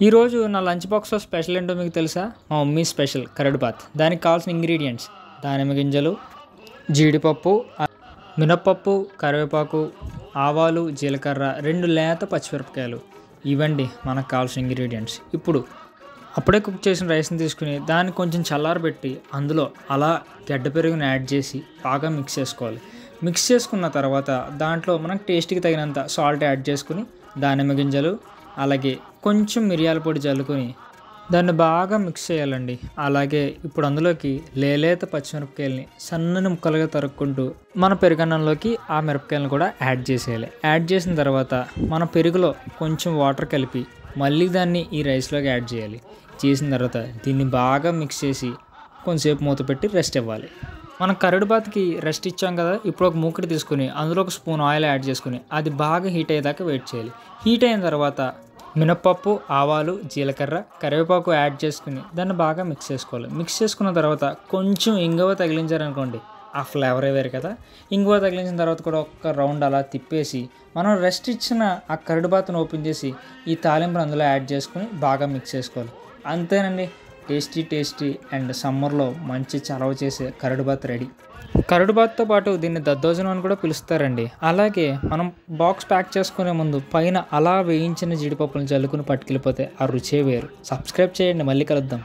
ఈరోజు నా లంచ్ బాక్స్లో స్పెషల్ ఏంటో మీకు తెలుసా? మా మమ్మీ స్పెషల్ కరడ్ బాత్. దానికి కావాల్సిన ఇంగ్రీడియంట్స్: దానిమ్మ గింజలు, జీడిపప్పు, మినప్పప్పు, కరివేపాకు, ఆవాలు, జీలకర్ర, 2 లేత పచ్చిమిరపకాయలు. ఇవండి మనకు కావాల్సిన ఇంగ్రీడియంట్స్. ఇప్పుడు అప్పుడే కుక్ చేసిన రైస్ని తీసుకుని దాన్ని కొంచెం చల్లారబెట్టి అందులో అలా గడ్డ పెరుగుని యాడ్ చేసి బాగా మిక్స్ చేసుకోవాలి. మిక్స్ చేసుకున్న తర్వాత దాంట్లో మనకు టేస్ట్కి తగినంత సాల్ట్ యాడ్ చేసుకుని దానిమ్మ గింజలు అలాగే కొంచెం మిరియాల పొడి చల్లుకొని దాన్ని బాగా మిక్స్ చేయాలండి. అలాగే ఇప్పుడు అందులోకి లేత పచ్చిమిరపకాయలని సన్నని ముక్కలుగా తరుక్కుంటూ మన పెరుగన్నంలోకి ఆ మిరపకాయలను కూడా యాడ్ చేసేయాలి. యాడ్ చేసిన తర్వాత మన పెరుగులో కొంచెం వాటర్ కలిపి మళ్ళీ దాన్ని ఈ రైస్లోకి యాడ్ చేయాలి. చేసిన తర్వాత దీన్ని బాగా మిక్స్ చేసి కొంచెంసేపు మూత పెట్టి రెస్ట్ ఇవ్వాలి. మనం కరడ్ బాత్కి రెస్ట్ ఇచ్చాం కదా, ఇప్పుడు ఒక మూకుడు తీసుకుని అందులో ఒక స్పూన్ ఆయిల్ యాడ్ చేసుకుని అది బాగా హీట్ అయ్యేదాకా వెయిట్ చేయాలి. హీట్ అయిన తర్వాత మినప్పప్పు, ఆవాలు, జీలకర్ర, కరివేపాకు యాడ్ చేసుకుని దాన్ని బాగా మిక్స్ చేసుకోవాలి. మిక్స్ చేసుకున్న తర్వాత కొంచెం ఇంగువ తగిలించారనుకోండి, ఆ ఫ్లేవరే వేరు కదా. ఇంగువ తగిలించిన తర్వాత కూడా ఒక్క రౌండ్ అలా తిప్పేసి మనం రెస్ట్ ఇచ్చిన ఆ కరడ్ బాత్ను ఓపెన్ చేసి ఈ తాలింపును అందులో యాడ్ చేసుకుని బాగా మిక్స్ చేసుకోవాలి. అంతేనండి, టేస్టీ అండ్ సమ్మర్లో మంచి చలవ చేసే కరడ్ బాత్ రెడీ. కరడ్ బాత్తో పాటు దీన్ని దద్దోజనం అని కూడా పిలుస్తారండి. అలాగే మనం బాక్స్ ప్యాక్ చేసుకునే ముందు పైన అలా వేయించిన జీడిపప్పులను చల్లుకుని పట్టుకెళ్ళిపోతే ఆ రుచే వేరు. సబ్స్క్రైబ్ చేయండి, మళ్ళీ కలుద్దాం.